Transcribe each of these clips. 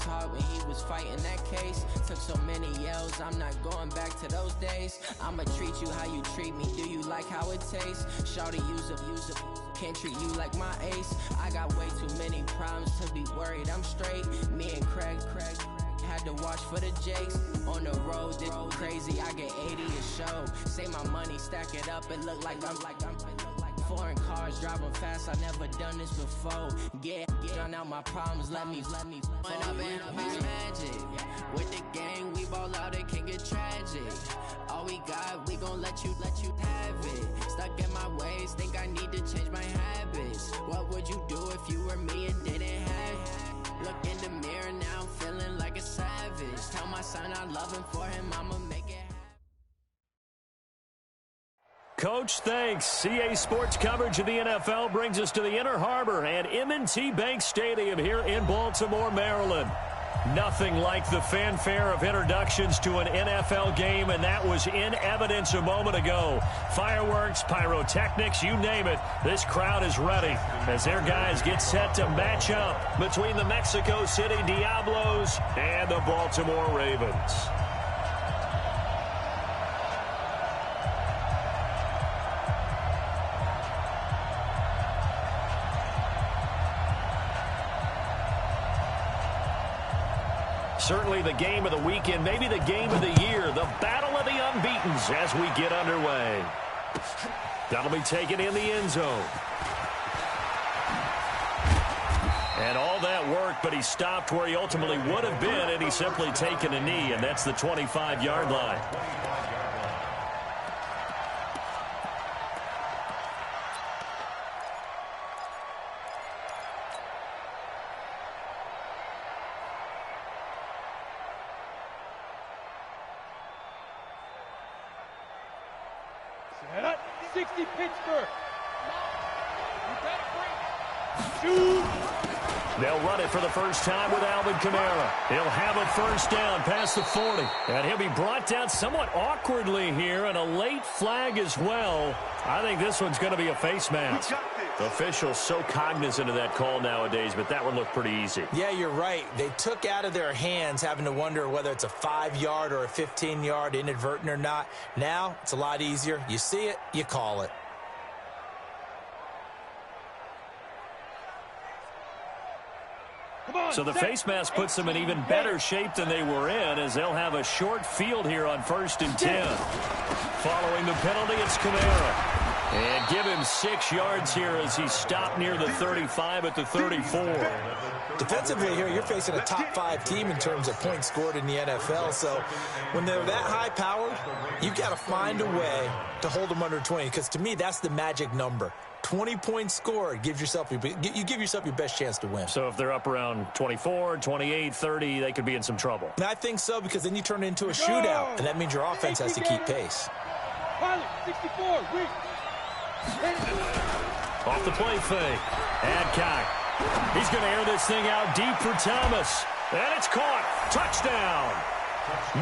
heart when he was fighting that case. Took so many yells, I'm not going back to those days. I'ma treat you how you treat me, do you like how it tastes? Shawty, use up, can't treat you like my ace. I got way too many problems to be worried, I'm straight. Me and Craig had to watch for the Jakes. On the road, this crazy, I get 80 a show. Say my money, stack it up, it look like I'm foreign cars, driving fast, I never done this before. Drown out my problems, let me When up and magic. With the gang, we ball out, it can get tragic. All we got, we gon' let you have it. Stuck in my ways, think I need to change my habits. What would you do if you were me and didn't have it? Look in the mirror, now I'm feeling like a savage. Tell my son I love him, for him I'ma make it happen. Coach, thanks. CA Sports coverage of the NFL brings us to the Inner Harbor and M&T Bank Stadium here in Baltimore, Maryland. Nothing like the fanfare of introductions to an NFL game, and that was in evidence a moment ago. Fireworks, pyrotechnics, you name it. This crowd is ready as their guys get set to match up between the Mexico City Diablos and the Baltimore Ravens. Certainly the game of the weekend, maybe the game of the year, the battle of the unbeatens as we get underway. That'll be taken in the end zone. And all that work, but he stopped where he ultimately would have been, and he's simply taken a knee, and that's the 25-yard line. They'll run it for the first time with Alvin Kamara. He'll have a first down past the 40. And he'll be brought down somewhat awkwardly here, and a late flag as well. I think this one's going to be a face mask. Officials so cognizant of that call nowadays, but that one looked pretty easy. Yeah, you're right. They took out of their hands having to wonder whether it's a 5-yard or a 15-yard, inadvertent or not. Now, it's a lot easier. You see it, you call it. So the face mask puts them in even better shape than they were in, as they'll have a short field here on 1st and 10. Following the penalty, it's Kamara. And give him 6 yards here as he stopped near the 35 at the 34. Defensively here, you're facing a top 5 team in terms of points scored in the NFL. So when they're that high powered, you've got to find a way to hold them under 20. Because to me, that's the magic number. 20 points scored, you give yourself your best chance to win. So if they're up around 24, 28, 30, they could be in some trouble. And I think so, because then you turn it into a shootout, and that means your offense has to keep pace. 64, off the play fake. Adcock. He's going to air this thing out deep for Thomas. And it's caught. Touchdown.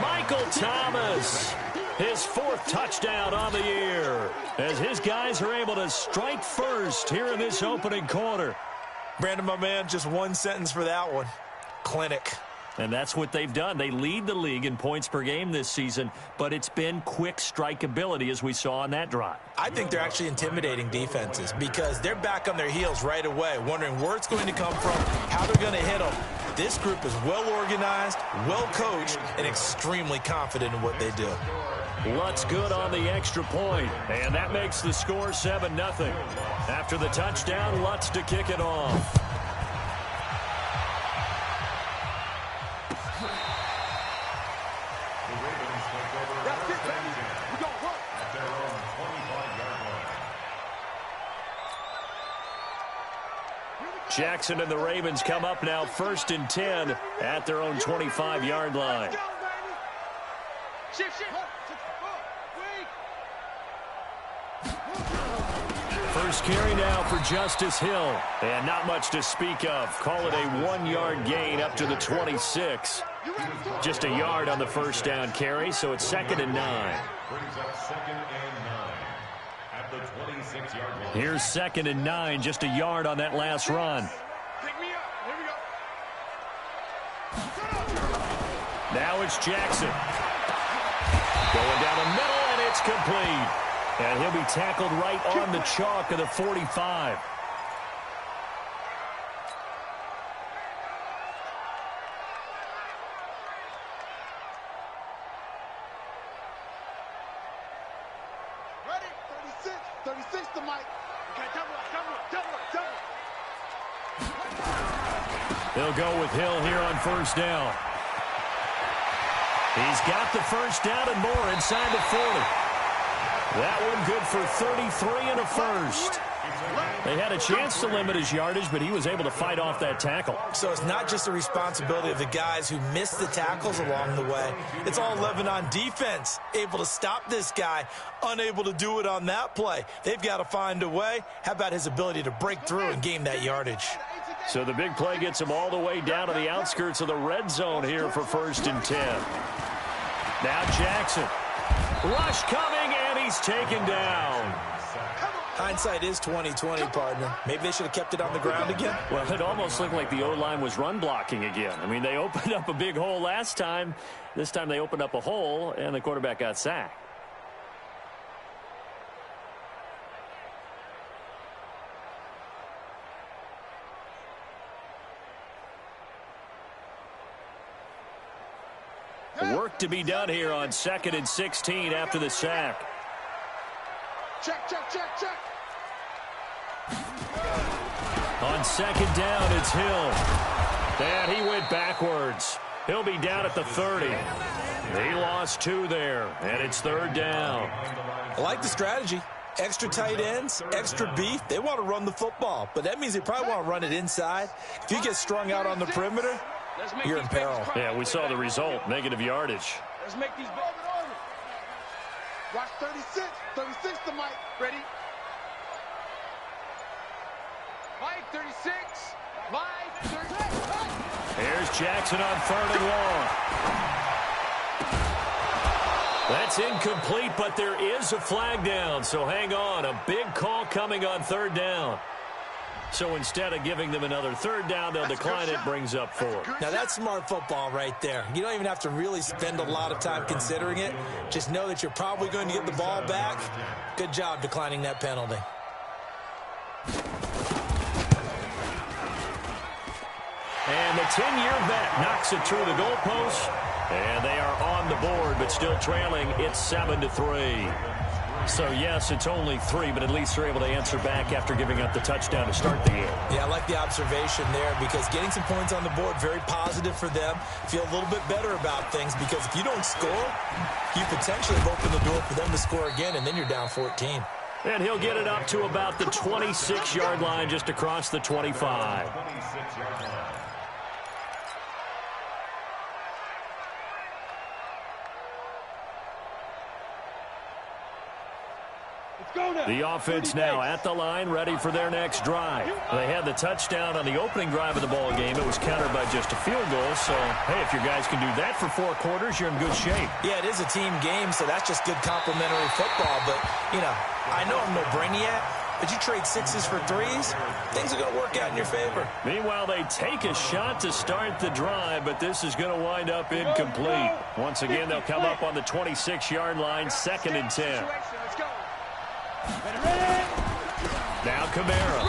Michael Thomas. His 4th touchdown on the year, as his guys are able to strike first here in this opening quarter. Brandon, my man, just one sentence for that one. Clinic. And that's what they've done. They lead the league in points per game this season, but it's been quick strikeability as we saw on that drive. I think they're actually intimidating defenses because they're back on their heels right away, wondering where it's going to come from, how they're going to hit them. This group is well organized, well coached, and extremely confident in what they do. Lutz good on the extra point, and that makes the score 7-0. After the touchdown, Lutz to kick it off. Jackson and the Ravens come up now 1st and 10 at their own 25-yard line. First carry now for Justice Hill. And not much to speak of. Call it a 1-yard gain up to the 26. Just a yard on the first down carry, so it's 2nd and 9. Here's 2nd and 9, just a yard on that last run. Now it's Jackson. Going down the middle, and it's complete. And he'll be tackled right on the chalk of the 45. Ready? 36. 36 to Mike. Okay, double up. They'll go with Hill here on first down. He's got the first down and more inside the 40. That one good for 33 and a first. They had a chance to limit his yardage, but he was able to fight off that tackle. So it's not just the responsibility of the guys who missed the tackles along the way. It's all 11 on defense, able to stop this guy, unable to do it on that play. They've got to find a way. How about his ability to break through and gain that yardage? So the big play gets him all the way down to the outskirts of the red zone here for 1st and 10. Now Jackson. Rush coming, and he's taken down. Hindsight is 20/20, partner. Maybe they should have kept it on the ground again. Well, it almost looked like the O-line was run blocking again. I mean, they opened up a big hole last time. This time they opened up a hole, and the quarterback got sacked. Work to be done here on 2nd and 16 after the sack. Check. On 2nd down, it's Hill. And he went backwards. He'll be down at the 30. He lost 2 there, and it's 3rd down. I like the strategy. Extra tight ends, extra beef. They want to run the football, but that means they probably want to run it inside. If you get strung out on the perimeter, you're in peril. Yeah, we saw the result, negative yardage. Let's make these balls. Watch 36. 36 to Mike. Ready? Mike, 36. Mike, 36. Here's Jackson on 3rd and long. That's incomplete, but there is a flag down, so hang on. A big call coming on 3rd down. So instead of giving them another 3rd down, they'll decline it, brings up 4. Now that's smart football right there. You don't even have to really spend a lot of time considering it. Just know that you're probably going to get the ball back. Good job declining that penalty. And the 10-year vet knocks it through the goalpost. And they are on the board, but still trailing. It's 7-3. So, yes, it's only 3, but at least they're able to answer back after giving up the touchdown to start the game. Yeah, I like the observation there because getting some points on the board, very positive for them. Feel a little bit better about things because if you don't score, you potentially have opened the door for them to score again, and then you're down 14. And he'll get it up to about the 26-yard line, just across the 25. The offense now at the line, ready for their next drive. They had the touchdown on the opening drive of the ball game. It was countered by just a field goal. So, hey, if your guys can do that for 4 quarters, you're in good shape. Yeah, it is a team game, so that's just good complementary football. But, you know, I know I'm no brainiac, but you trade 6s for 3s, things are going to work out in your favor. Meanwhile, they take a shot to start the drive, but this is going to wind up incomplete. Once again, they'll come up on the 26-yard line, 2nd and 10. Now Kamara.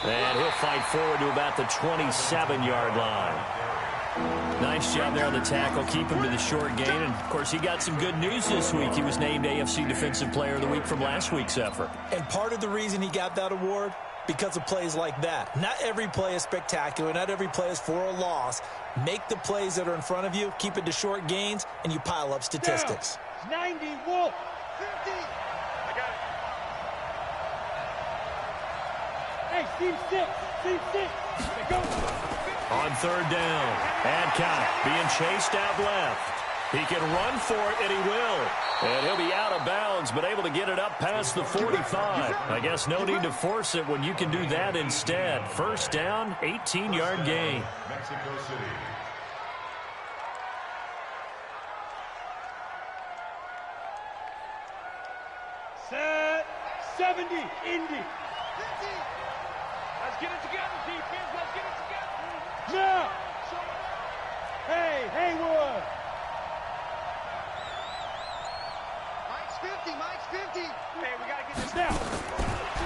And he'll fight forward to about the 27-yard line. Nice job there on the tackle. Keep him to the short gain. And, of course, he got some good news this week. He was named AFC Defensive Player of the Week from last week's effort. And part of the reason he got that award, because of plays like that. Not every play is spectacular. Not every play is for a loss. Make the plays that are in front of you, keep it to short gains, and you pile up statistics. 90, Wolf. 50. Hey, Steve 6. Go. On 3rd down, Adcock being chased out left. He can run for it, and he will. And he'll be out of bounds, but able to get it up past the 45. I guess no need to force it when you can do that instead. 1st down, 18-yard gain. Mexico City. Set. 70. Indy. 50. Let's get it together, defense. Let's get it together. Now. Hey.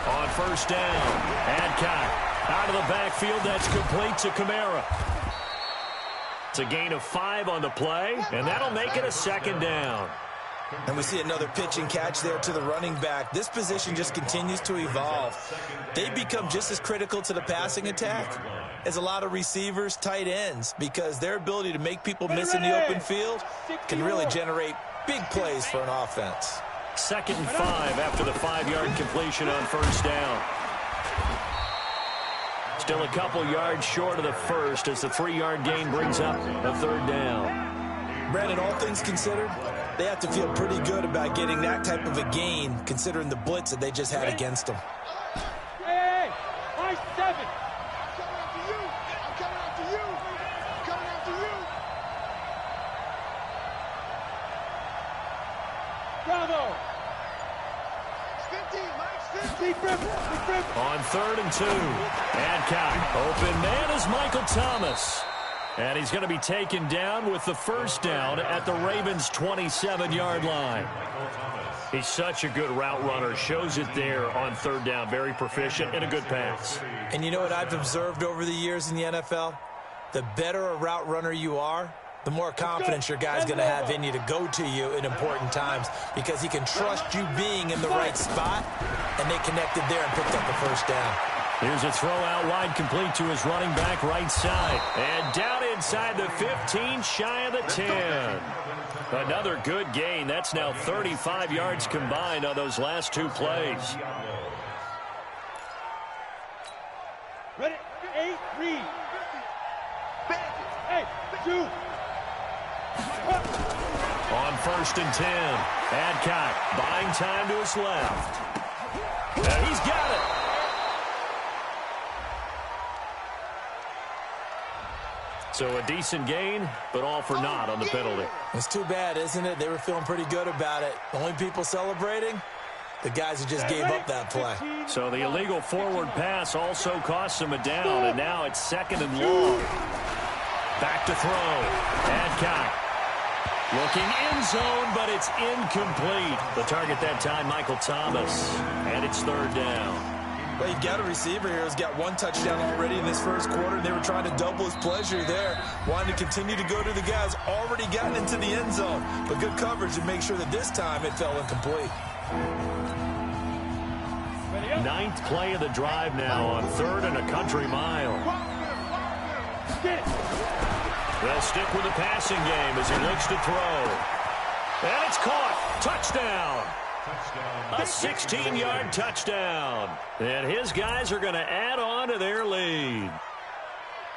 On first down, Adcock out of the backfield. That's complete to Kamara. It's a gain of 5 on the play, and that'll make it a second down. And we see another pitch and catch there to the running back. This position just continues to evolve. They become just as critical to the passing attack as a lot of receivers, tight ends, because their ability to make people miss in the open field can really generate big plays for an offense. 2nd and 5 after the 5-yard completion on first down. Still a couple yards short of the first as the 3-yard gain brings up a 3rd down. Brandon, all things considered, they have to feel pretty good about getting that type of a gain considering the blitz that they just had against them. Hey, my 7. I'm coming after you. I'm coming after you. I'm coming after you. Bravo. 15, Mike, 15. On 3rd and 2, Adcock, open man is Michael Thomas. And he's going to be taken down with the first down at the Ravens' 27-yard line. He's such a good route runner. Shows it there on 3rd down. Very proficient and a good pass. And you know what I've observed over the years in the NFL? The better a route runner you are, the more confidence your guy's going to have in you to go to you in important times because he can trust you being in the right spot, and they connected there and picked up the first down. Here's a throw out wide complete to his running back right side. And down inside the 15, shy of the 10. Another good gain. That's now 35 yards combined on those last 2 plays. Ready? 8, read. 8, 2. On 1st and 10, Adcock buying time to his left. And he's got it. So a decent gain, but all for naught on the penalty. It's too bad, isn't it? They were feeling pretty good about it. The only people celebrating, the guys who just gave up that play. So the illegal forward pass also costs him a down, and now it's 2nd and long. Back to throw. Adcock looking end zone, but it's incomplete. The target that time, Michael Thomas, and it's 3rd down. Well, you've got a receiver here who's got 1 touchdown already in this first quarter, and they were trying to double his pleasure there, wanting to continue to go to the guys already gotten into the end zone. But good coverage to make sure that this time it fell incomplete. 9th play of the drive now on 3rd and a country mile. They'll stick with the passing game as he looks to throw. And it's caught. Touchdown. A 16-yard touchdown. And his guys are going to add on to their lead.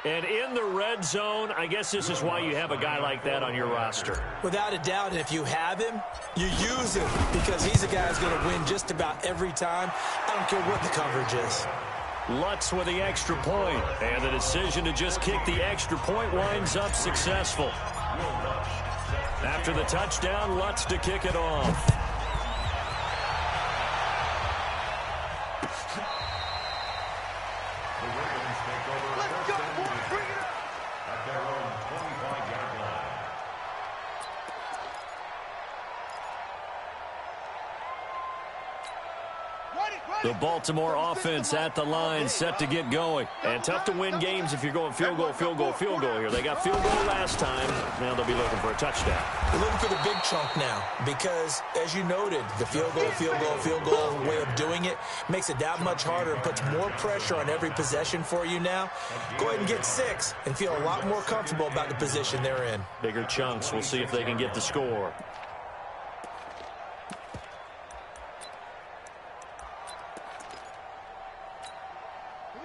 And in the red zone, I guess this is why you have a guy like that on your roster. Without a doubt, and if you have him, you use him because he's a guy who's going to win just about every time. I don't care what the coverage is. Lutz with the extra point, and the decision to just kick the extra point winds up successful. After the touchdown, Lutz to kick it off. The Baltimore offense at the line, set to get going. And tough to win games if you're going field goal, field goal, field goal here. They got field goal last time. Now they'll be looking for a touchdown. They're looking for the big chunk now because, as you noted, the field goal way of doing it makes it that much harder and puts more pressure on every possession for you now. Go ahead and get 6 and feel a lot more comfortable about the position they're in. Bigger chunks. We'll see if they can get the score.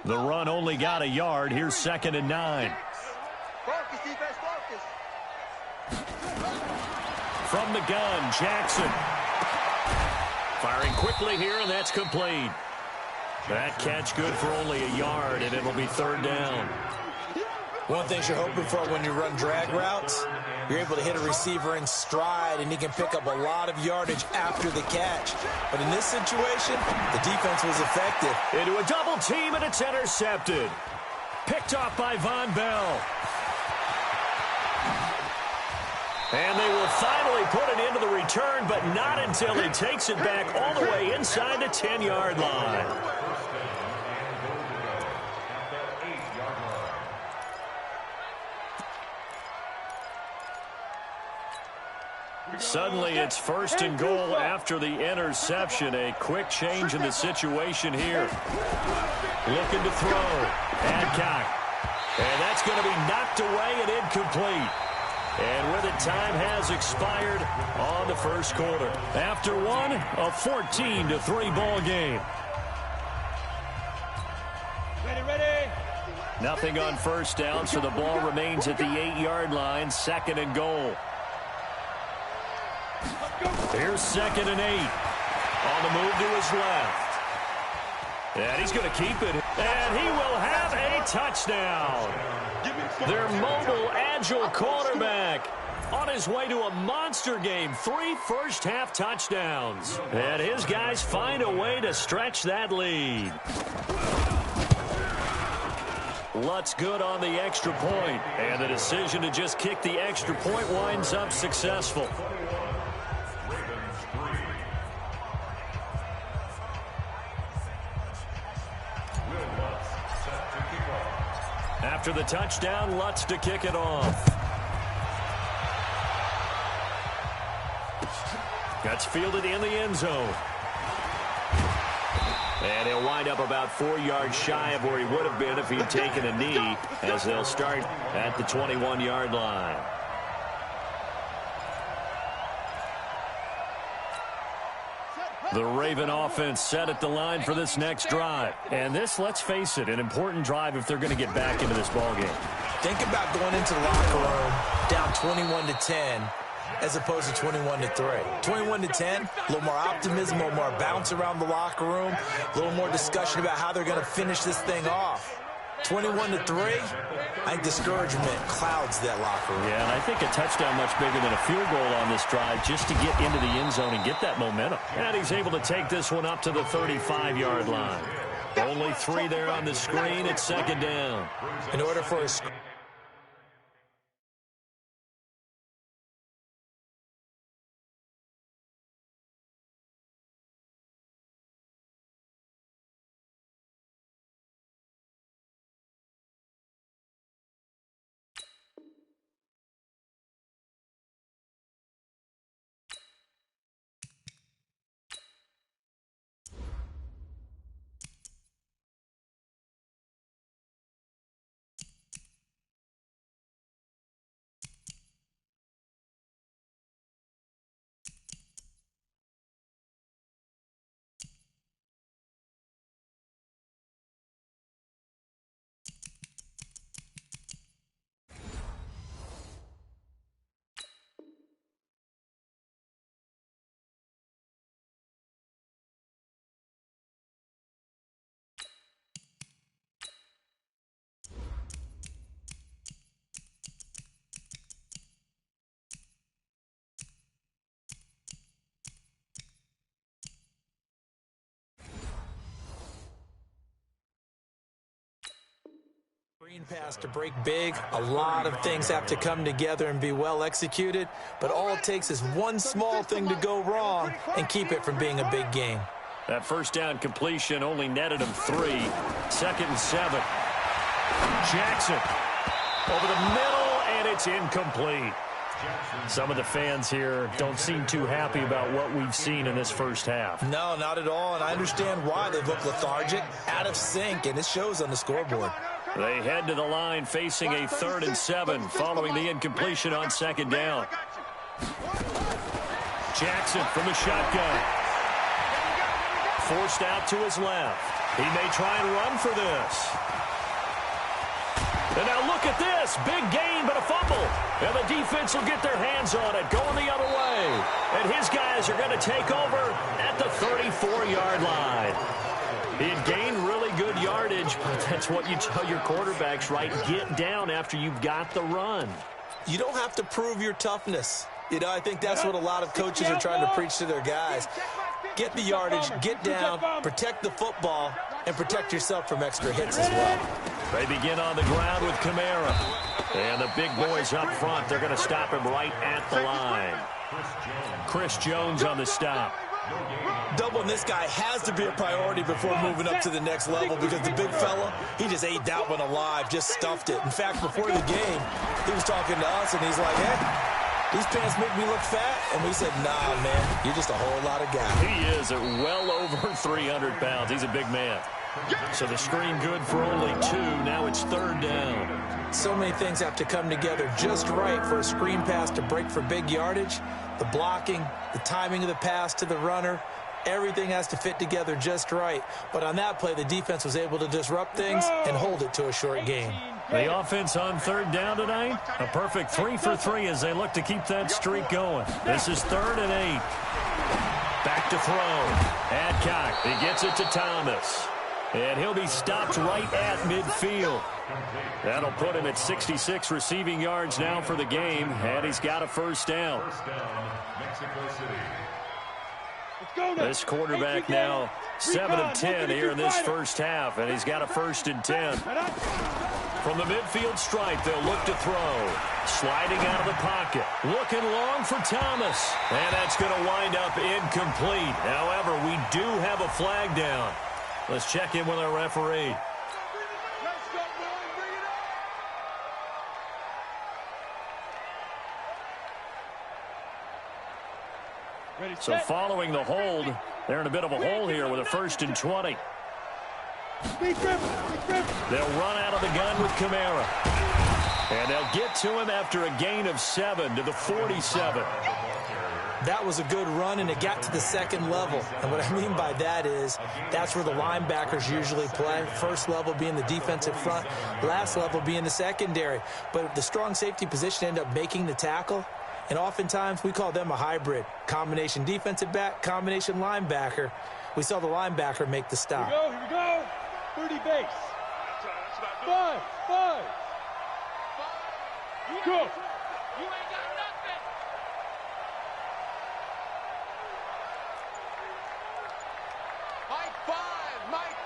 The run only got a yard. Here's 2nd and 9. Focus, defense, focus. From the gun, Jackson. Firing quickly here, and that's complete. That catch good for only a yard, and it'll be 3rd down. One thing you're hoping for when you run drag routes, you're able to hit a receiver in stride, and he can pick up a lot of yardage after the catch. But in this situation, the defense was effective. Into a double team, and it's intercepted. Picked off by Von Bell. And they will finally put it into the return, but not until he takes it back all the way inside the 10-yard line. Suddenly, it's first and goal after the interception. A quick change in the situation here. Looking to throw. Adcock. And that's going to be knocked away and incomplete. And with it, time has expired on the first quarter. After one, a 14-3 ball game. Ready. Nothing on first down, so the ball remains at the 8-yard line. Second and goal. Here's second and 8. On the move to his left. And he's going to keep it. And he will have a touchdown. Their mobile, agile quarterback on his way to a monster game. 3 first-half touchdowns. And his guys find a way to stretch that lead. Lutz good on the extra point. And the decision to just kick the extra point winds up successful. After the touchdown, Lutz to kick it off. That's fielded in the end zone. And he'll wind up about 4 yards shy of where he would have been if he'd taken a knee, as they'll start at the 21-yard line. The Raven offense set at the line for this next drive. And this, let's face it, an important drive if they're going to get back into this ballgame. Think about going into the locker room down 21-10 as opposed to 21-3. 21-10, a little more optimism, a little more bounce around the locker room, a little more discussion about how they're going to finish this thing off. 21-3, I think discouragement clouds that locker room. Yeah, and I think a touchdown much bigger than a field goal on this drive just to get into the end zone and get that momentum. And he's able to take this one up to the 35-yard line. Only 3 there on the screen. It's second down. In order for a screen pass to break big, a lot of things have to come together and be well executed, but all it takes is one small thing to go wrong and keep it from being a big game. That first down completion only netted him 3. Second and 7. Jackson over the middle, and it's incomplete. Some of the fans here don't seem too happy about what we've seen in this first half. No, not at all, and I understand why. They look lethargic, out of sync, and it shows on the scoreboard. They head to the line facing a 3rd and 7 following the incompletion on second down. Jackson from the shotgun. Forced out to his left. He may try and run for this. And now look at this. Big gain, but a fumble. And the defense will get their hands on it, going the other way. And his guys are going to take over at the 34-yard line. He had gained really good yardage, but that's what you tell your quarterbacks, right? Get down after you've got the run. You don't have to prove your toughness. You know, I think that's what a lot of coaches are trying to preach to their guys. Get the yardage, get down, protect the football, and protect yourself from extra hits as well. They begin on the ground with Kamara. And the big boys up front, they're going to stop him right at the line. Chris Jones on the stop. Doubling this guy has to be a priority before moving up to the next level because the big fella, he just ate that one alive, just stuffed it. In fact, before the game, he was talking to us, and he's like, hey, these pants make me look fat. And we said, nah, man, you're just a whole lot of guy. He is at well over 300 pounds. He's a big man. So the screen good for only 2. Now it's 3rd down. So many things have to come together just right for a screen pass to break for big yardage. The blocking, the timing of the pass to the runner, everything has to fit together just right. But on that play, the defense was able to disrupt things and hold it to a short game. The offense on 3rd down tonight, a perfect 3 for 3 as they look to keep that streak going. This is 3rd and 8. Back to throw. Adcock, he gets it to Thomas. And he'll be stopped right at midfield. That'll put him at 66 receiving yards now for the game, and he's got a 1st down. This quarterback now 7 of 10 here in this first half, and he's got a 1st and 10. From the midfield stripe, they'll look to throw. Sliding out of the pocket. Looking long for Thomas. And that's going to wind up incomplete. However, we do have a flag down. Let's check in with our referee. So following the hold, they're in a bit of a hole here with a 1st and 20. They'll run out of the gun with Kamara. And they'll get to him after a gain of 7 to the 47. That was a good run, and it got to the 2nd level. And what I mean by that is that's where the linebackers usually play. First level being the defensive front, last level being the secondary. But the strong safety position ended up making the tackle. And oftentimes we call them a hybrid. Combination defensive back, combination linebacker. We saw the linebacker make the stop. Here we go. 30 base. 5. Go. You ain't got nothing. Mike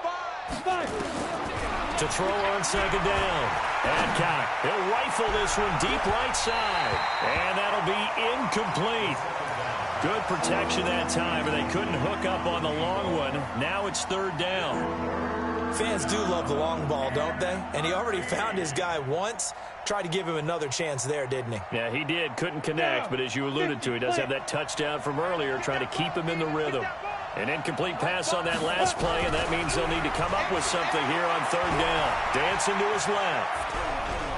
5. To throw on 2nd down. Adcock, he'll rifle this one deep right side. And that'll be incomplete. Good protection that time, and they couldn't hook up on the long one. Now it's 3rd down. Fans do love the long ball, don't they? And he already found his guy once. Tried to give him another chance there, didn't he? Yeah, he did. Couldn't connect, but as you alluded to, he does have that touchdown from earlier, trying to keep him in the rhythm. An incomplete pass on that last play, and that means they'll need to come up with something here on 3rd down. Dancing to his left.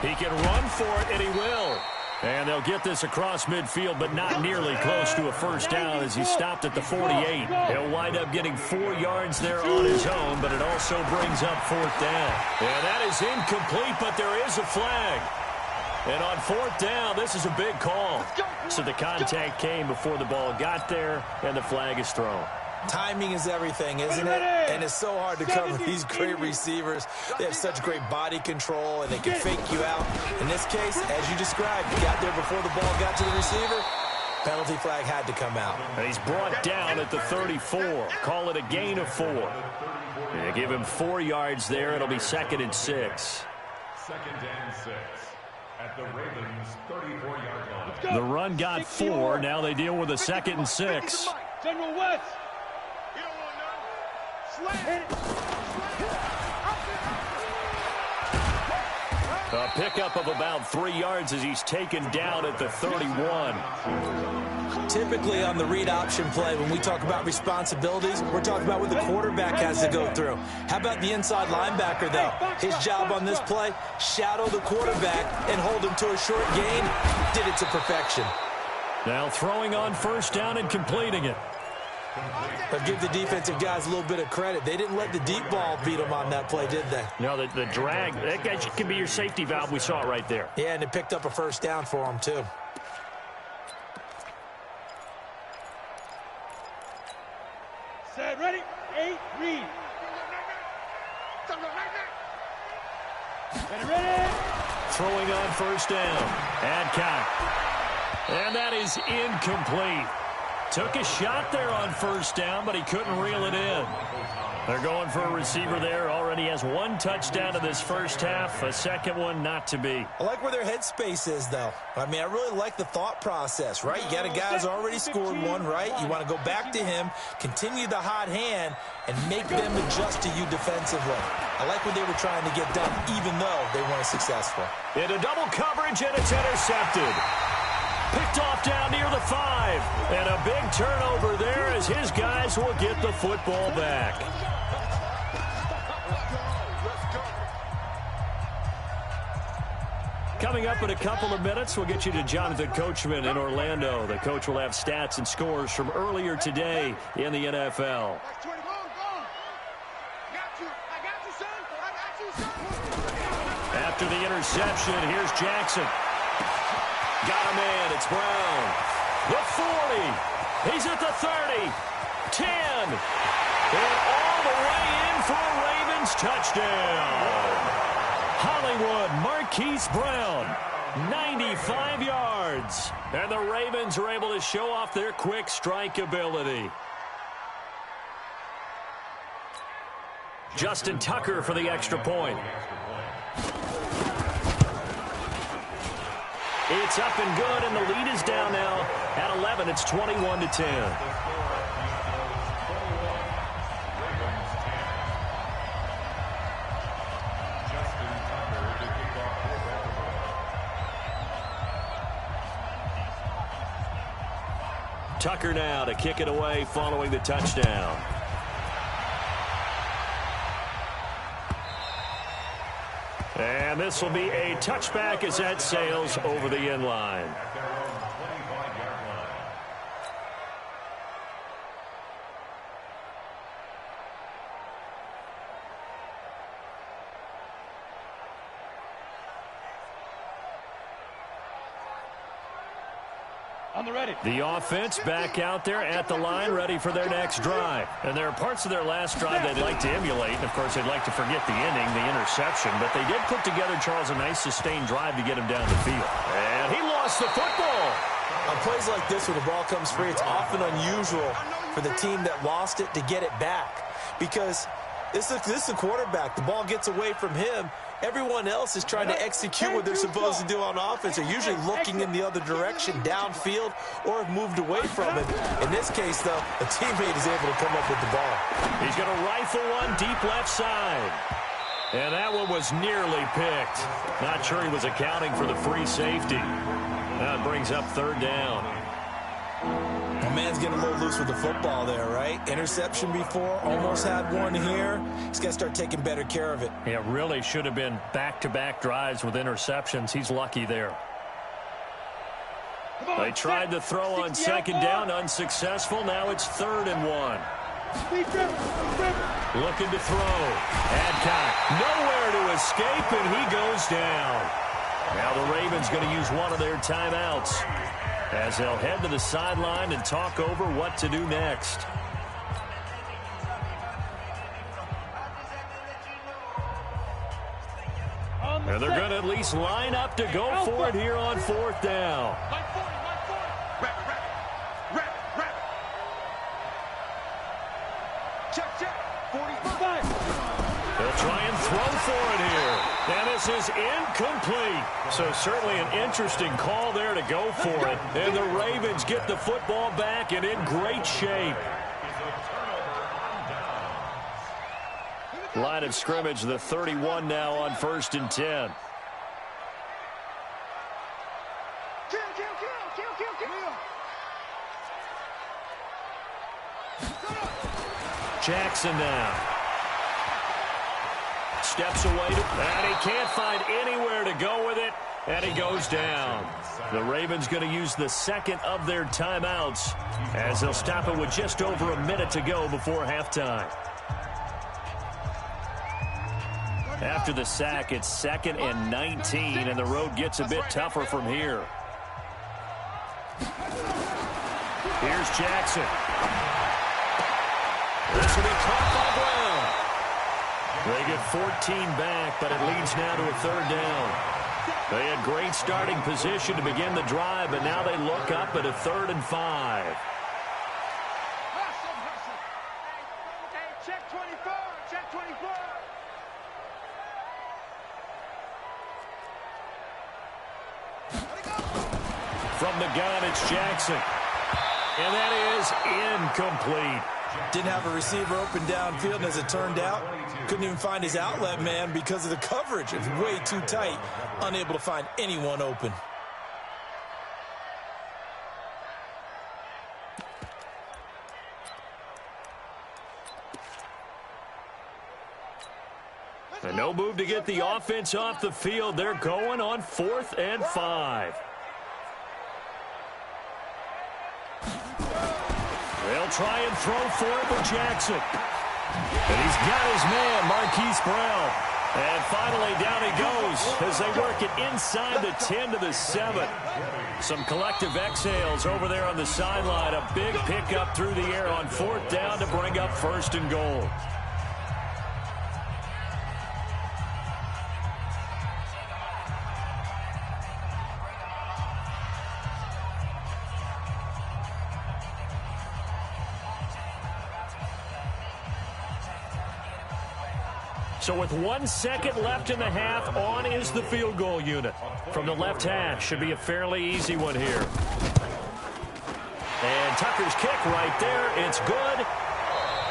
He can run for it, and he will. And they'll get this across midfield, but not nearly close to a 1st down as he stopped at the 48. He'll wind up getting 4 yards there on his own, but it also brings up 4th down. And that is incomplete, but there is a flag. And on 4th down, this is a big call. So the contact came before the ball got there, and the flag is thrown. Timing is everything, isn't it? And it's so hard to cover these great receivers. They have such great body control, and they can fake you out. In this case, as you described, you got there before the ball got to the receiver. Penalty flag had to come out. And he's brought down at the 34. Call it a gain of 4. They give him 4 yards there. It'll be 2nd and 6. 2nd and 6 at the Ravens' 34-yard line. The run got 4. Now they deal with a 2nd and 6. General West. A pickup of about 3 yards as he's taken down at the 31. Typically on the read option play, when we talk about responsibilities, we're talking about what the quarterback has to go through. How about the inside linebacker, though? His job on this play, shadow the quarterback and hold him to a short gain. Did it to perfection. Now throwing on 1st down and completing it. But give the defensive guys a little bit of credit. They didn't let the deep ball beat them on that play, did they? No, the drag, that guy can be your safety valve. We saw it right there. Yeah, and it picked up a 1st down for them, too. Set, ready, 8, read. Ready. Throwing on 1st down. Adcock. And that is incomplete. Took a shot there on 1st down, but he couldn't reel it in. They're going for a receiver there. Already has one touchdown in this first half. A second one not to be. I like where their headspace is, though. I mean, I really like the thought process, right? You got a guy who's already scored one, right? You want to go back to him, continue the hot hand, and make them adjust to you defensively. I like what they were trying to get done, even though they weren't successful. Into double coverage, and it's intercepted. Picked off down near the 5. And a big turnover there as his guys will get the football back. Coming up in a couple of minutes, we'll get you to Jonathan Coachman in Orlando. The coach will have stats and scores from earlier today in the NFL. After the interception, here's Jackson. Got a man. It's Brown. The 40. He's at the 30. 10. And all the way in for a Ravens touchdown. Hollywood Marquise Brown, 95 yards. And the Ravens are able to show off their quick strike ability. Justin Tucker for the extra point. It's up and good, and the lead is down now at 11. It's 21-10. Tucker now to kick it away following the touchdown. And this will be a touchback as that sails over the end line. The offense back out there at the line, ready for their next drive. And there are parts of their last drive they'd like to emulate. And, of course, they'd like to forget the inning, the interception. But they did put together, Charles, a nice sustained drive to get him down the field. And he lost the football. On plays like this, when the ball comes free, it's often unusual for the team that lost it to get it back. Because this is the quarterback. The ball gets away from him. Everyone else is trying to execute what they're supposed to do on offense. They're usually looking in the other direction, downfield, or have moved away from it. In this case, though, a teammate is able to come up with the ball. He's going to rifle one deep left side. And that one was nearly picked. Not sure he was accounting for the free safety. That brings up third down. My man's getting a little loose with the football there, right? Interception before, almost had one here. He's got to start taking better care of it. Yeah, really should have been back-to-back drives with interceptions. He's lucky there. They tried to throw on second down, unsuccessful. Now it's 3rd and 1. Looking to throw. Adcock nowhere to escape, and he goes down. Now the Ravens going to use one of their timeouts as they'll head to the sideline and talk over what to do next. And they're going to at least line up to go for it here on 4th down. They'll try and throw for it here. And this is incomplete. So certainly an interesting call there to go for it. And the Ravens get the football back and in great shape. Line of scrimmage, the 31 now on 1st and 10. Jackson now. Steps away, and he can't find anywhere to go with it, and he goes down. The Ravens going to use the second of their timeouts as they'll stop it with just over a minute to go before halftime. After the sack, it's 2nd and 19, and the road gets a bit tougher from here. Here's Jackson. This will be caught by Brown. They get 14 back, but it leads now to a 3rd down. They had great starting position to begin the drive, but now they look up at a 3rd and 5. Check 25. From the gun, it's Jackson. And that is incomplete. Didn't have a receiver open downfield, and as it turned out, couldn't even find his outlet man because of the coverage. It was way too tight, unable to find anyone open. And no move to get the offense off the field. They're going on 4th and 5. They'll try and throw for it with Jackson. And he's got his man, Marquise Brown. And finally, down he goes as they work it inside the 10 to the 7. Some collective exhales over there on the sideline. A big pickup through the air on 4th down to bring up 1st and goal. So with 1 second left in the half, on is the field goal unit. From the left hash, should be a fairly easy one here. And Tucker's kick right there, it's good.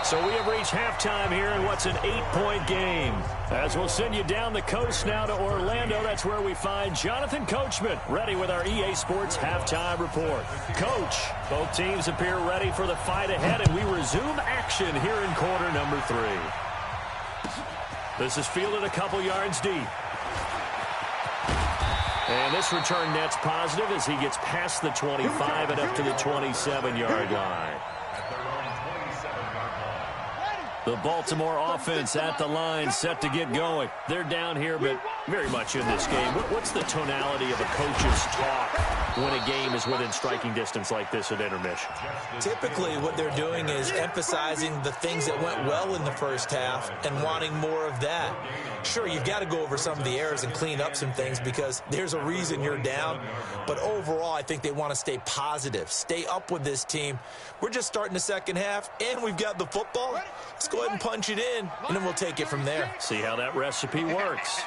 So we have reached halftime here in what's an 8-point game. As we'll send you down the coast now to Orlando, that's where we find Jonathan Coachman, ready with our EA Sports halftime report. Coach, both teams appear ready for the fight ahead, and we resume action here in quarter number 3. This is fielded a couple yards deep. And this return net's positive as he gets past the 25 and up to the 27-yard line. The Baltimore offense at the line, set to get going. They're down here, but very much in this game. What's the tonality of a coach's talk when a game is within striking distance like this at intermission? Typically, what they're doing is emphasizing the things that went well in the first half and wanting more of that. Sure, you've got to go over some of the errors and clean up some things because there's a reason you're down. But overall, I think they want to stay positive, stay up with this team. We're just starting the second half, and we've got the football. Let's go ahead and punch it in, and then we'll take it from there. See how that recipe works.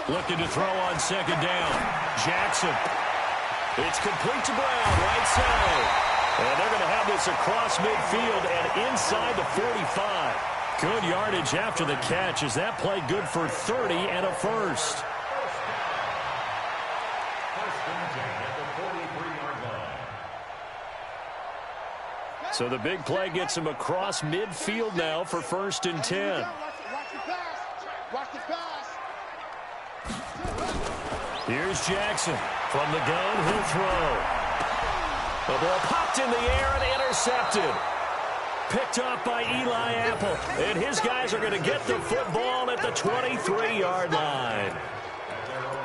Looking to throw on second down. Jackson. It's complete to Brown, right side. And they're going to have this across midfield and inside the 45. Good yardage after the catch. Is that play good for 30 and a first? So the big play gets him across midfield now for 1st and 10. Watch the pass. Here's Jackson. From the gun, he'll throw. The ball popped in the air and intercepted. Picked off by Eli Apple. And his guys are going to get the football at the 23-yard line.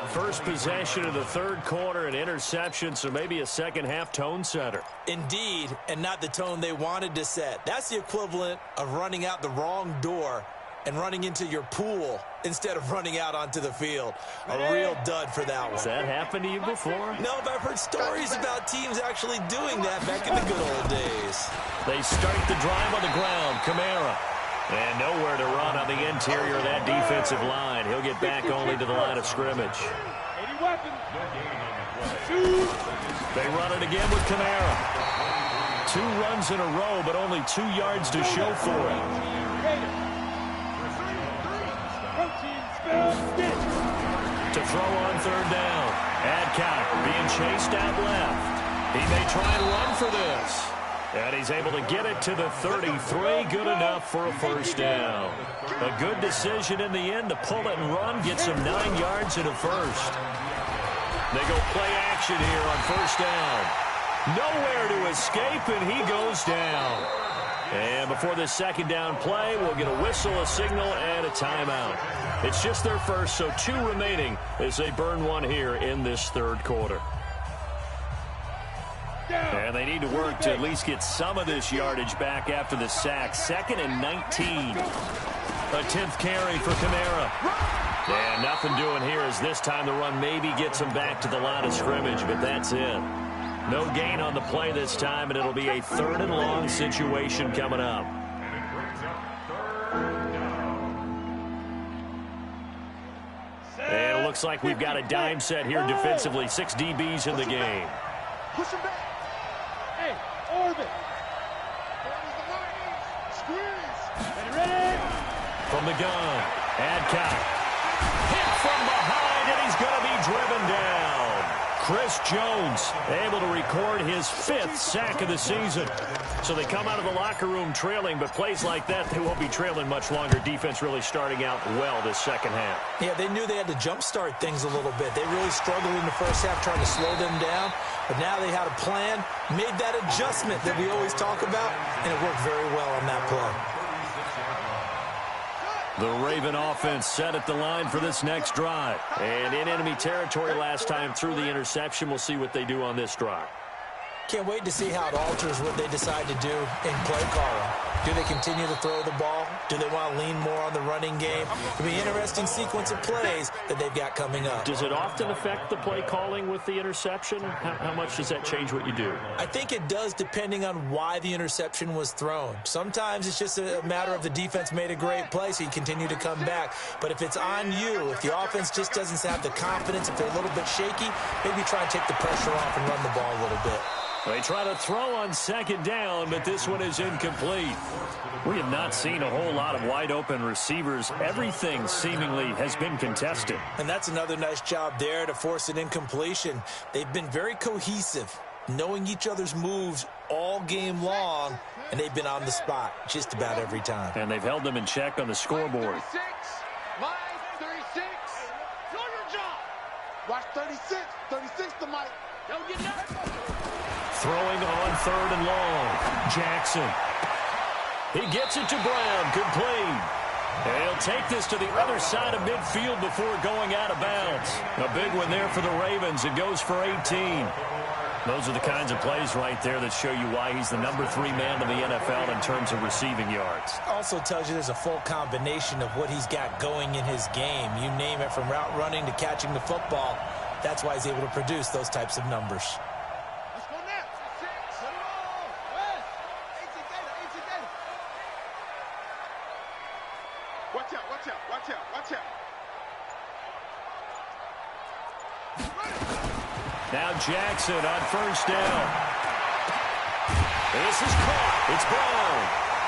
First possession of the third quarter, an interception, so maybe a second-half tone setter. Indeed, and not the tone they wanted to set. That's the equivalent of running out the wrong door and running into your pool instead of running out onto the field. A real dud for that one. Has that happened to you before? No, but I've heard stories about teams actually doing that back in the good old days. They start the drive on the ground. Kamara. And nowhere to run on the interior of that defensive line. He'll get back only to the line of scrimmage. They run it again with Kamara. 2 runs in a row, but only 2 yards to show for it. To throw on third down. Adcock being chased out left. He may try and run for this. And he's able to get it to the 33. Good enough for a first down. A good decision in the end to pull it and run. Gets him 9 yards and a first. They go play action here on first down. Nowhere to escape, and he goes down. And before this second down play, we'll get a whistle, a signal, and a timeout. It's just their first, so 2 remaining as they burn one here in this third quarter. And they need to work to at least get some of this yardage back after the sack. 2nd and 19. A 10th carry for Kamara. And nothing doing here as this time the run maybe gets him back to the line of scrimmage, but that's it. No gain on the play this time, and it'll be a 3rd and long situation coming up. And it looks like we've got a dime set here defensively. 6 DBs in the game. Push him back. Hey, orbit. Squeeze. Ready? From the gun, Adcock. Hit from behind, and he's going to be driven down. Chris Jones able to record his 5th sack of the season. So they come out of the locker room trailing, but plays like that, they won't be trailing much longer. Defense really starting out well this second half. Yeah, they knew they had to jumpstart things a little bit. They really struggled in the first half trying to slow them down, but now they had a plan, made that adjustment that we always talk about, and it worked very well on that play. The Raven offense set at the line for this next drive. And in enemy territory last time through the interception. We'll see what they do on this drive. Can't wait to see how it alters what they decide to do in play calling. Do they continue to throw the ball? Do they want to lean more on the running game? It'll be an interesting sequence of plays that they've got coming up. Does it often affect the play calling with the interception? How much does that change what you do? I think it does, depending on why the interception was thrown. Sometimes it's just a matter of the defense made a great play, so you continue to come back. But if it's on you, if the offense just doesn't have the confidence, if they're a little bit shaky, maybe try and take the pressure off and run the ball a little bit. They try to throw on second down, but this one is incomplete. We have not seen a whole lot of wide-open receivers. Everything seemingly has been contested. And that's another nice job there to force an incompletion. They've been very cohesive, knowing each other's moves all game long, and they've been on the spot just about every time. And they've held them in check on the scoreboard. Line 36. Do your job. Watch 36. 36 to Mike. Don't get nothing. Throwing on 3rd and long. Jackson. He gets it to Brown. Complete. And he'll take this to the other side of midfield before going out of bounds. A big one there for the Ravens. It goes for 18. Those are the kinds of plays right there that show you why he's the number 3 man in the NFL in terms of receiving yards. Also tells you there's a full combination of what he's got going in his game. You name it, from route running to catching the football. That's why he's able to produce those types of numbers. Watch out, watch out, watch out, watch out. Now Jackson on 1st down. This is caught. It's Brown.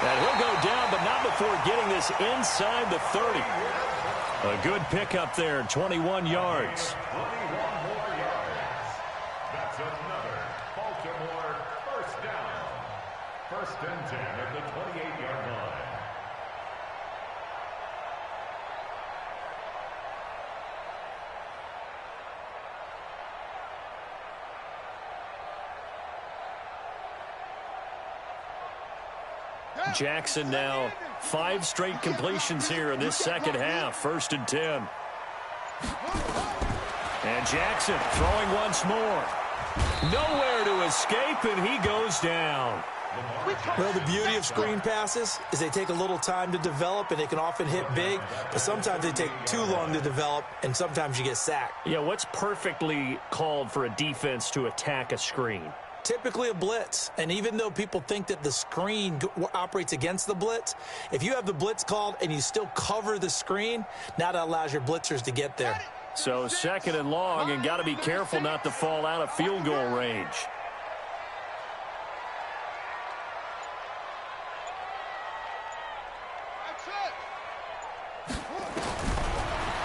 And he'll go down, but not before getting this inside the 30. A good pickup there, 21 yards. 21 more yards. That's another Baltimore first down. 1st and 10 at the 28-yard line. Jackson now 5 straight completions here in this second half. 1st and 10. And Jackson throwing once more. Nowhere to escape, and he goes down. Well, the beauty of screen passes is they take a little time to develop, and they can often hit big, but sometimes they take too long to develop, and sometimes you get sacked. Yeah, what's perfectly called for a defense to attack a screen? Typically a blitz, and even though people think that the screen operates against the blitz, if you have the blitz called and you still cover the screen, now that allows your blitzers to get there. So 2nd and long, and got to be careful not to fall out of field goal range.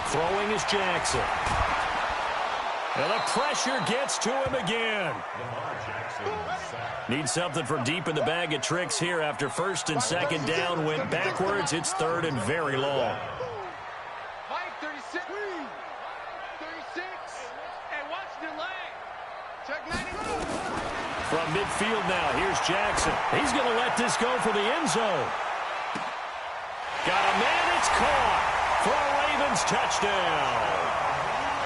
Throwing is Jackson. And the pressure gets to him again. Needs something from deep in the bag of tricks here after 1st and 2nd down. Went backwards. It's 3rd and very long. Mike, 36. 36. Hey, watch the leg. Check 90. From midfield now, here's Jackson. He's going to let this go for the end zone. Got a man. It's caught for a Ravens touchdown.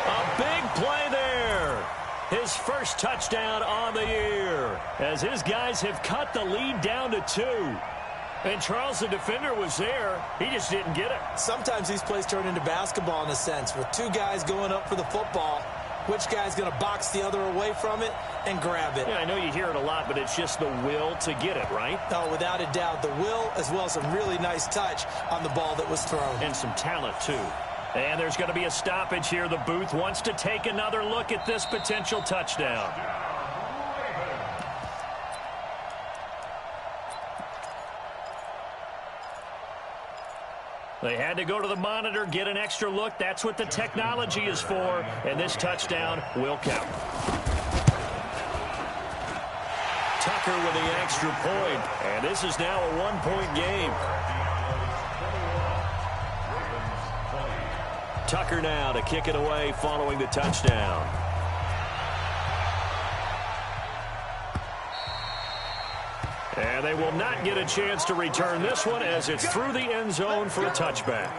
A big play there. His first touchdown on the year, as his guys have cut the lead down to 2. And Charles, the defender, was there. He just didn't get it. Sometimes these plays turn into basketball in a sense, with 2 guys going up for the football. Which guy's going to box the other away from it and grab it? Yeah, I know you hear it a lot, but it's just the will to get it, right? Oh, without a doubt. The will, as well as some really nice touch on the ball that was thrown. And some talent, too. And there's going to be a stoppage here. The booth wants to take another look at this potential touchdown. They had to go to the monitor, get an extra look. That's what the technology is for. And this touchdown will count. Tucker with the extra point. And this is now a one-point game. Tucker now to kick it away following the touchdown. And they will not get a chance to return this one as it's through the end zone for a touchback.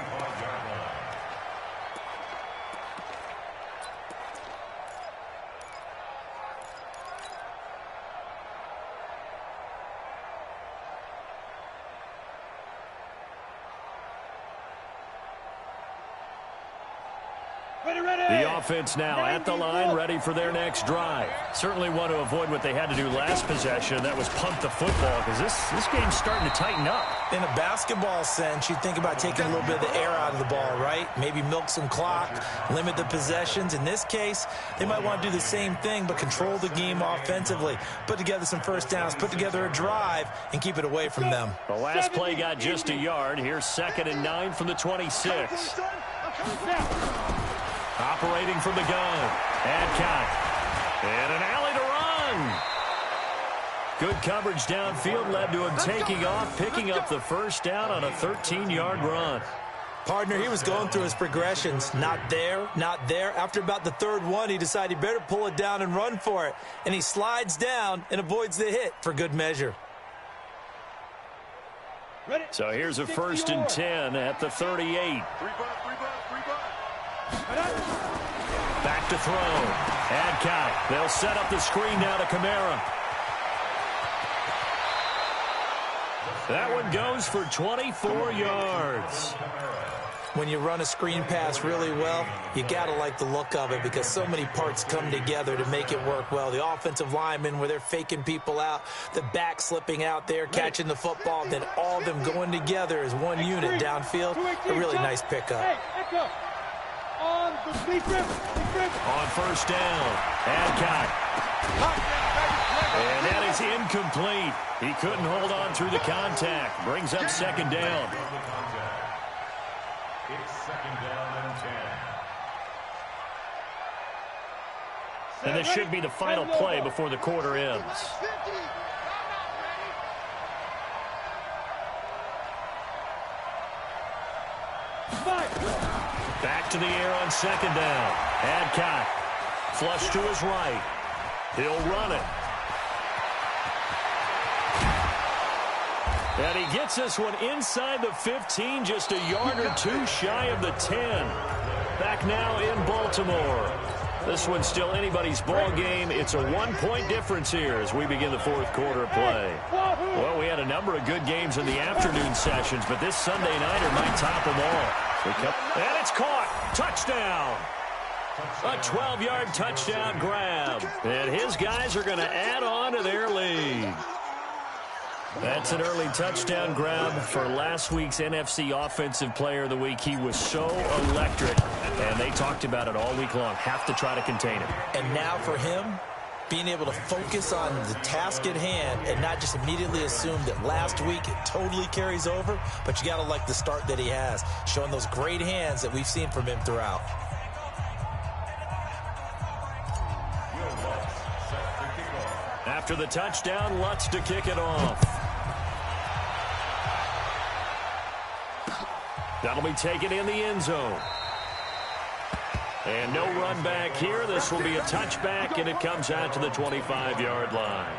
The offense now at the line, ready for their next drive. Certainly want to avoid what they had to do last possession. That was punt the football, because this game's starting to tighten up. In a basketball sense, you think about taking a little bit of the air out of the ball, right? Maybe milk some clock, limit the possessions. In this case, they might want to do the same thing, but control the game offensively. Put together some first downs, put together a drive, and keep it away from them. The last play got just a yard. Here's 2nd and 9 from the 26. Operating from the gun. Adcock. And an alley to run. Good coverage downfield led to him taking off, picking up the first down on a 13-yard run. Partner, he was going through his progressions. Not there, not there. After about the third one, he decided he better pull it down and run for it. And he slides down and avoids the hit for good measure. So here's a 1st and 10 at the 38. Back to throw. Adcock. They'll set up the screen now to Kamara. That one goes for 24 yards. When you run a screen pass really well, you got to like the look of it because so many parts come together to make it work well. The offensive linemen, where they're faking people out, the back slipping out there, catching the football, then all of them going together as one unit downfield. A really nice pickup. On 1st down, Adcock. And that is incomplete. He couldn't hold on through the contact. Brings up 2nd down. It's 2nd down and 10. And this should be the final play before the quarter ends. Back to the air on 2nd down. Adcock. Flush to his right. He'll run it. And he gets this one inside the 15, just a yard or two shy of the 10. Back now in Baltimore. This one's still anybody's ball game. It's a one-point difference here as we begin the 4th quarter play. Well, we had a number of good games in the afternoon sessions, but this Sunday nighter might top them all. And it's caught. Touchdown. A 12-yard touchdown grab. And his guys are going to add on to their lead. That's an early touchdown grab for last week's NFC Offensive Player of the Week. He was so electric, and they talked about it all week long. Have to try to contain him. And now for him, being able to focus on the task at hand and not just immediately assume that last week it totally carries over, but you got to like the start that he has, showing those great hands that we've seen from him throughout. After the touchdown, Lutz to kick it off. That'll be taken in the end zone. And no run back here. This will be a touchback, and it comes out to the 25-yard line.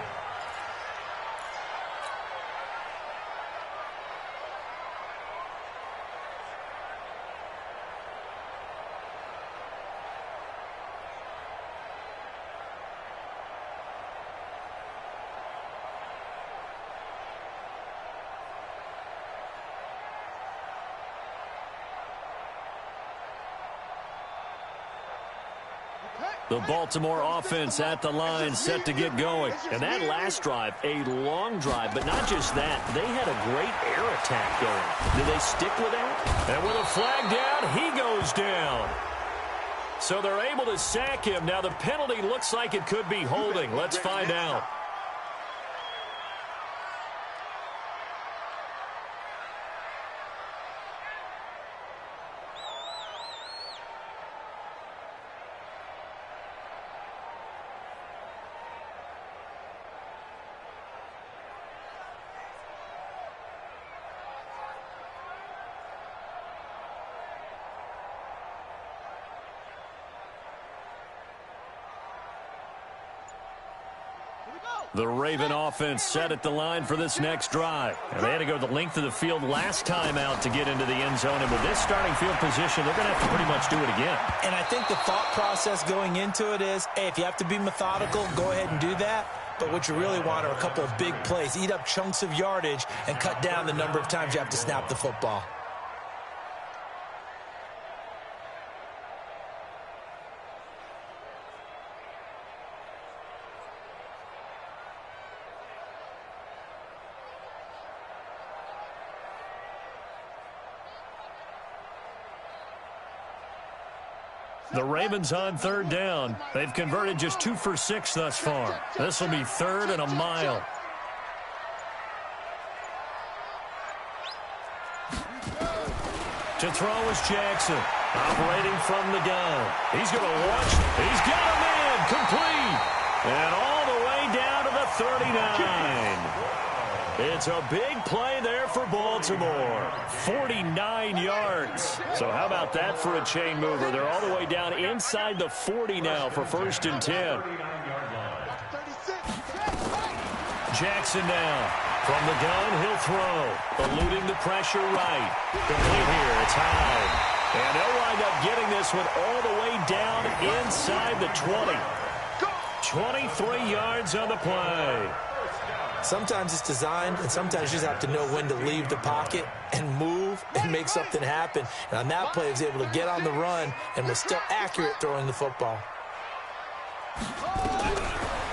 The Baltimore offense at the line, set to get going. And that last drive, a long drive, but not just that. They had a great air attack going. Did they stick with that? And with a flag down, he goes down. So they're able to sack him. Now the penalty looks like it could be holding. Let's find out. The Raven offense set at the line for this next drive. And they had to go the length of the field last time out to get into the end zone. And with this starting field position, they're going to have to pretty much do it again. And I think the thought process going into it is, hey, if you have to be methodical, go ahead and do that. But what you really want are a couple of big plays. Eat up chunks of yardage and cut down the number of times you have to snap the football. The Ravens on third down. They've converted just 2 for 6 thus far. This will be 3rd and a mile. To throw is Jackson. Operating from the gun. He's going to launch. He's got a man. Complete. And all the way down to the 39. It's a big play there for Baltimore. 49 yards. So how about that for a chain mover? They're all the way down inside the 40 now for 1st and 10. Jackson now. From the gun, he'll throw. Eluding the pressure right. Complete here. It's high. And they'll wind up getting this one all the way down inside the 20. 23 yards on the play. Sometimes it's designed, and sometimes you just have to know when to leave the pocket and move and make something happen. And on that play, he was able to get on the run and was still accurate throwing the football.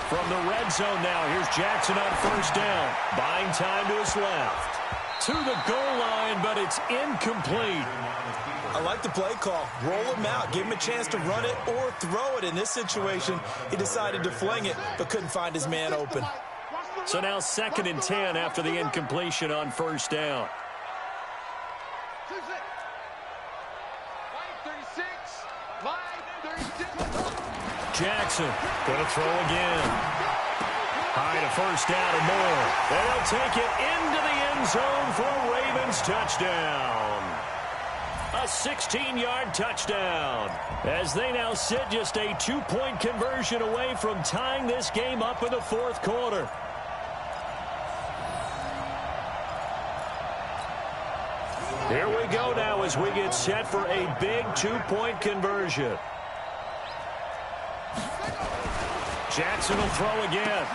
From the red zone now, here's Jackson on 1st down. Buying time to his left. To the goal line, but it's incomplete. I like the play call. Roll him out. Give him a chance to run it or throw it. In this situation, he decided to fling it, but couldn't find his man open. So now 2nd and 10 after the incompletion on 1st down. Jackson going to throw again. High to 1st down and more. And they'll take it into the end zone for a Ravens touchdown. A 16-yard touchdown. As they now sit just a 2-point conversion away from tying this game up in the 4th quarter. Here we go now as we get set for a big 2-point conversion. Jackson will throw again.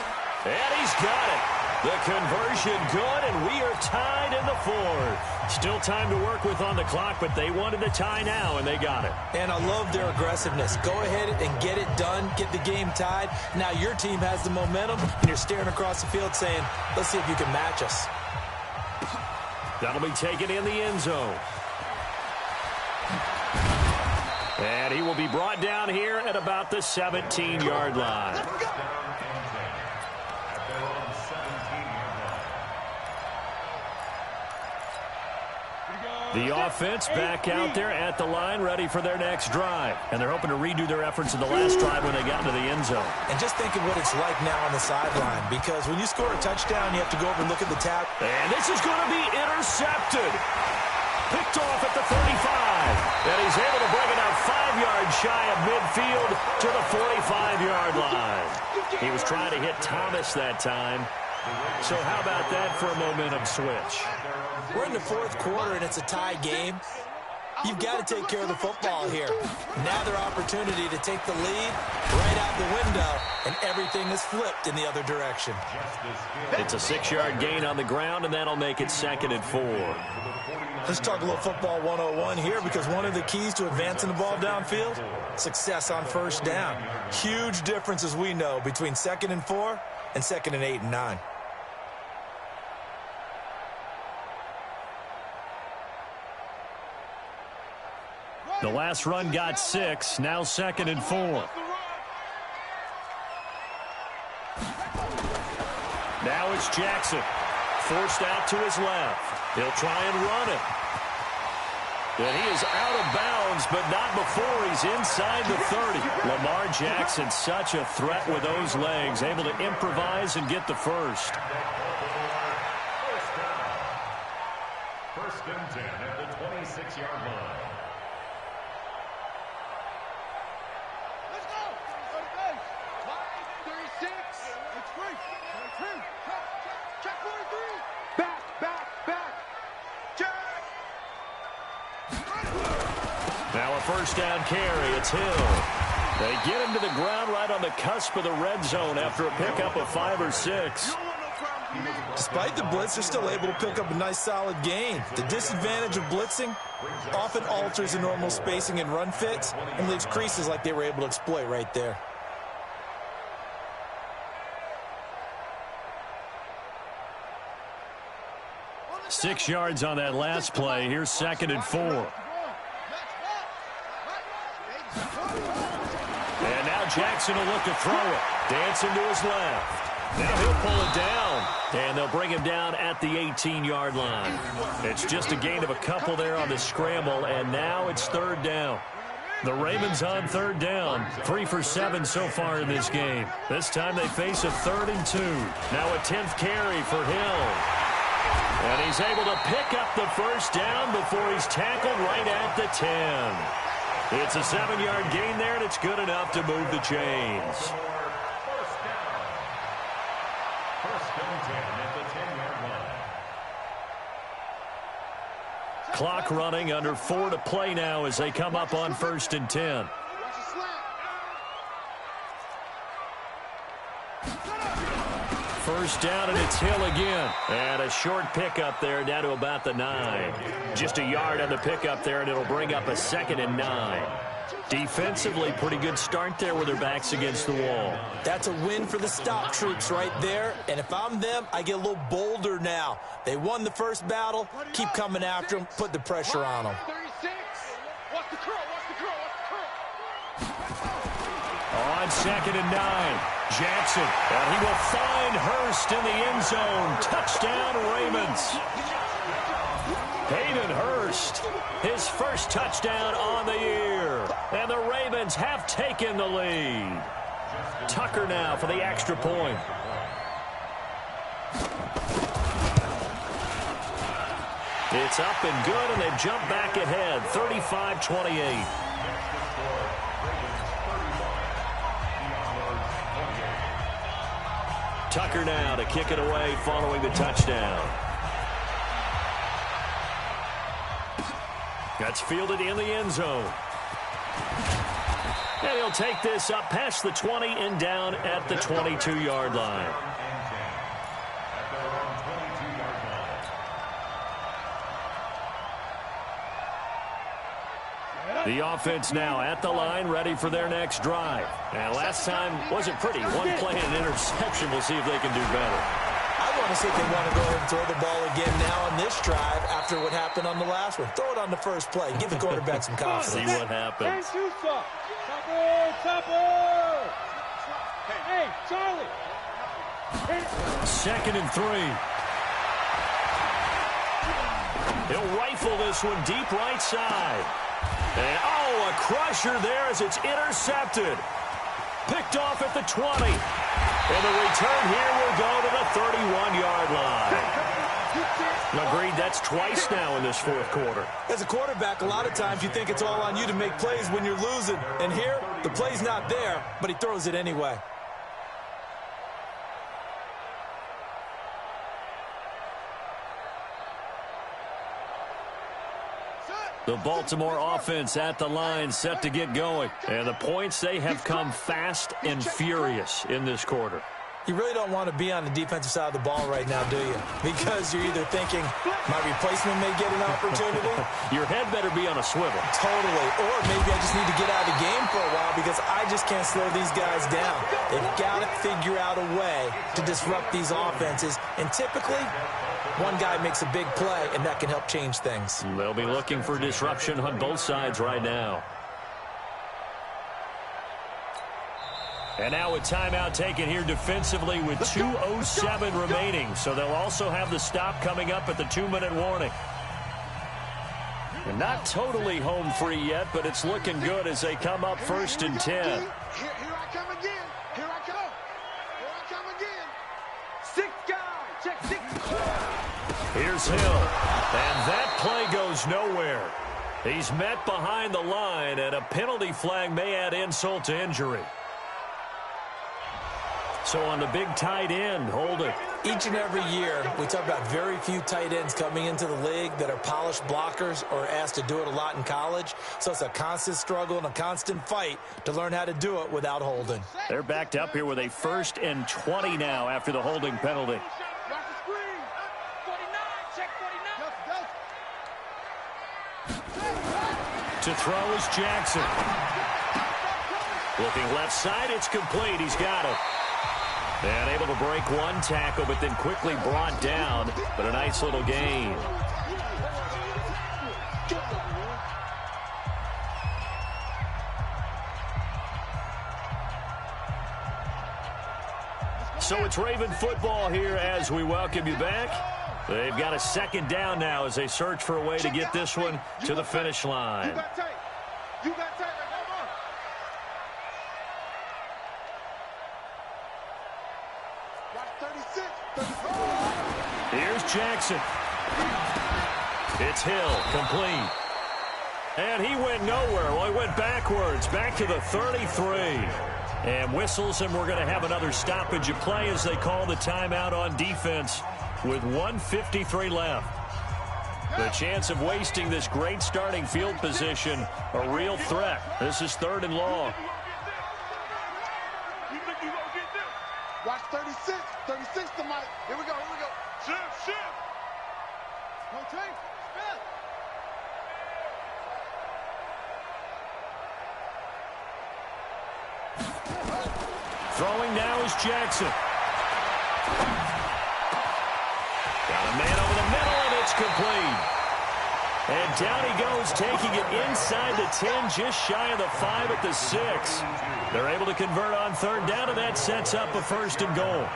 And he's got it. The conversion good, and we are tied in the 4th. Still time to work with on the clock, but they wanted the tie now, and they got it. And I love their aggressiveness. Go ahead and get it done, get the game tied. Now your team has the momentum, and you're staring across the field saying, let's see if you can match us. That'll be taken in the end zone. And he will be brought down here at about the 17-yard line. The offense back out there at the line, ready for their next drive. And they're hoping to redo their efforts in the last drive when they got into the end zone. And just think of what it's like now on the sideline, because when you score a touchdown, you have to go over and look at the tap. And this is going to be intercepted. Picked off at the 35. And he's able to bring it out 5 yards shy of midfield to the 45-yard line. He was trying to hit Thomas that time. So how about that for a momentum switch? We're in the 4th quarter, and it's a tie game. You've got to take care of the football here. Now their opportunity to take the lead right out the window, and everything is flipped in the other direction. It's a 6-yard gain on the ground, and that'll make it 2nd and 4. Let's talk a little football 101 here, because one of the keys to advancing the ball downfield, success on first down. Huge difference, as we know, between 2nd and 4 and 2nd and 8 and 9. The last run got 6, now 2nd and 4. Now it's Jackson, forced out to his left. He'll try and run it. And he is out of bounds, but not before he's inside the 30. Lamar Jackson, such a threat with those legs, able to improvise and get the first. First and 10 at the 26-yard line. Now a first down carry. It's Hill. They get him to the ground right on the cusp of the red zone after a pickup of 5 or 6. Despite the blitz, they're still able to pick up a nice solid gain. The disadvantage of blitzing often alters the normal spacing and run fits and leaves creases like they were able to exploit right there. Six yards on that last play. Here's 2nd and 4. And now Jackson will look to throw it. Dancing to his left. Now he'll pull it down. And they'll bring him down at the 18-yard line. It's just a gain of a couple there on the scramble, and now it's 3rd down. The Ravens on 3rd down. 3 for 7 so far in this game. This time they face a 3rd and 2. Now a 10th carry for Hill. And he's able to pick up the first down before he's tackled right at the 10. It's a 7-yard gain there, and it's good enough to move the chains. First and 10 at the 10-yard line. Clock running, under 4 to play now as they come up on 1st and 10. First down, and it's Hill again. And a short pickup there down to about the 9. Just a yard on the pickup there, and it'll bring up a 2nd and 9. Defensively, pretty good start there with their backs against the wall. That's a win for the stop troops right there. And if I'm them, I get a little bolder now. They won the first battle. Keep coming after them. Put the pressure on them. 36. Watch the curl. On 2nd and 9, Jackson. And he will find Hurst in the end zone. Touchdown, Ravens. Hayden Hurst, his first touchdown on the year. And the Ravens have taken the lead. Tucker now for the extra point. It's up and good, and they've jumped back ahead, 35-28. Tucker now to kick it away following the touchdown. That's fielded in the end zone. And he'll take this up past the 20 and down at the 22-yard line. The offense now at the line, ready for their next drive. And last time wasn't pretty. One play and an interception. We'll see if they can do better. I want to see if they want to go ahead and throw the ball again now on this drive after what happened on the last one. Throw it on the first play. Give the quarterback some confidence. See what happens. Hey, Charlie. 2nd and 3. He'll rifle this one deep right side. And, oh, a crusher there as it's intercepted. Picked off at the 20. And the return here will go to the 31-yard line. Agreed, that's twice now in this fourth quarter. As a quarterback, a lot of times you think it's all on you to make plays when you're losing. And here, the play's not there, but he throws it anyway. The Baltimore offense at the line, set to get going. And the points, they have come fast and furious in this quarter. You really don't want to be on the defensive side of the ball right now, do you? Because you're either thinking, my replacement may get an opportunity. Your head better be on a swivel. Totally. Or maybe I just need to get out of the game for a while because I just can't slow these guys down. They've got to figure out a way to disrupt these offenses. And typically, one guy makes a big play, and that can help change things. They'll be looking for disruption on both sides right now. And now a timeout taken here defensively with 2:07 remaining. So they'll also have the stop coming up at the 2-minute warning. And not totally home free yet, but it's looking good as they come up 1st and 10. Here I come again. Here I come. Here I come again. 6 guys. Check 6. Here's Hill. And that play goes nowhere. He's met behind the line, and a penalty flag may add insult to injury. So on the big tight end, hold it. Each and every year, we talk about very few tight ends coming into the league that are polished blockers or asked to do it a lot in college. So it's a constant struggle and a constant fight to learn how to do it without holding. They're backed up here with a 1st and 20 now after the holding penalty. Watch the screen. 49. Check 49. To throw is Jackson. Looking left side, it's complete. He's got it. And able to break one tackle, but then quickly brought down. But a nice little gain. So it's Raven football here as we welcome you back. They've got a 2nd down now as they search for a way to get this one to the finish line. You got tape. You got tape. Come on. Watch 36. 34. Here's Jackson. It's Hill, complete. And he went nowhere. Well, he went backwards, back to the 33. And whistles, and we're going to have another stoppage of play as they call the timeout on defense with 1:53 left. The chance of wasting this great starting field position, a real threat. This is 3rd and long. Watch 36. 36 to Mike. Here we go. Here we go. Shift. No tape. Shift. Throwing now is Jackson. Got a man over the middle, and it's complete. And down he goes, taking it inside the 10, just shy of the 5 at the 6. They're able to convert on 3rd down, and that sets up a 1st and goal.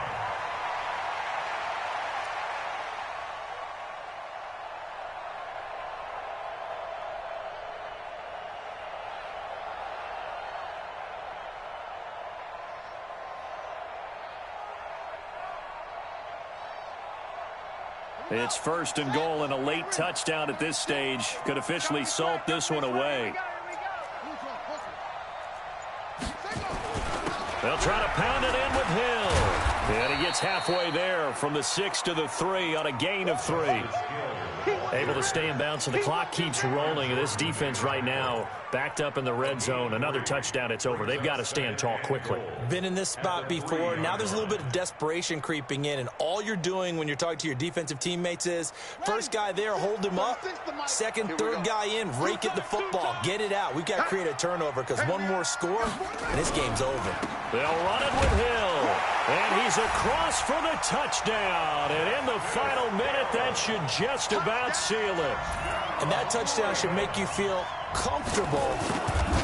It's 1st and goal, and a late touchdown at this stage could officially salt this one away. They'll try to pound it in with Hill. And he gets halfway there from the 6 to the 3 on a gain of 3. Able to stay in bounds, and the clock keeps rolling. And this defense right now backed up in the red zone. Another touchdown, it's over. They've got to stand tall quickly. Been in this spot before. Now there's a little bit of desperation creeping in, and all you're doing when you're talking to your defensive teammates is, first guy there, hold him up. Second, third guy in, rake at the football. Get it out. We've got to create a turnover because one more score, and this game's over. They'll run it with Hill. And he's across for the touchdown. And in the final minute, that should just about seal it. And that touchdown should make you feel comfortable.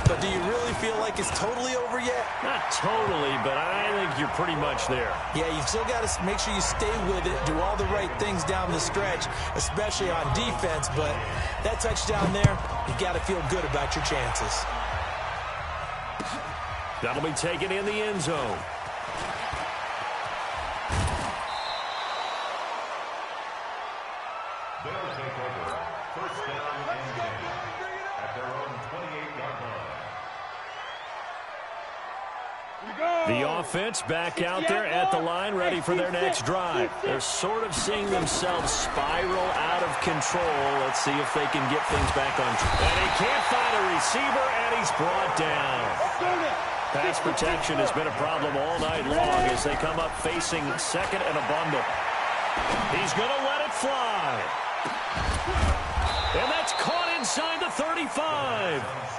But do you really feel like it's totally over yet? Not totally, but I think you're pretty much there. Yeah, you've still got to make sure you stay with it, do all the right things down the stretch, especially on defense. But that touchdown there, you've got to feel good about your chances. That'll be taken in the end zone. They'll take over. 1st down and game at their own 28-yard line. Here we go. The offense back out there at the line, ready for their next drive. They're sort of seeing themselves spiral out of control. Let's see if they can get things back on track. And he can't find a receiver, and he's brought down. Pass protection has been a problem all night long as they come up facing second and a bundle. He's going to let it fly. And that's caught inside the 35.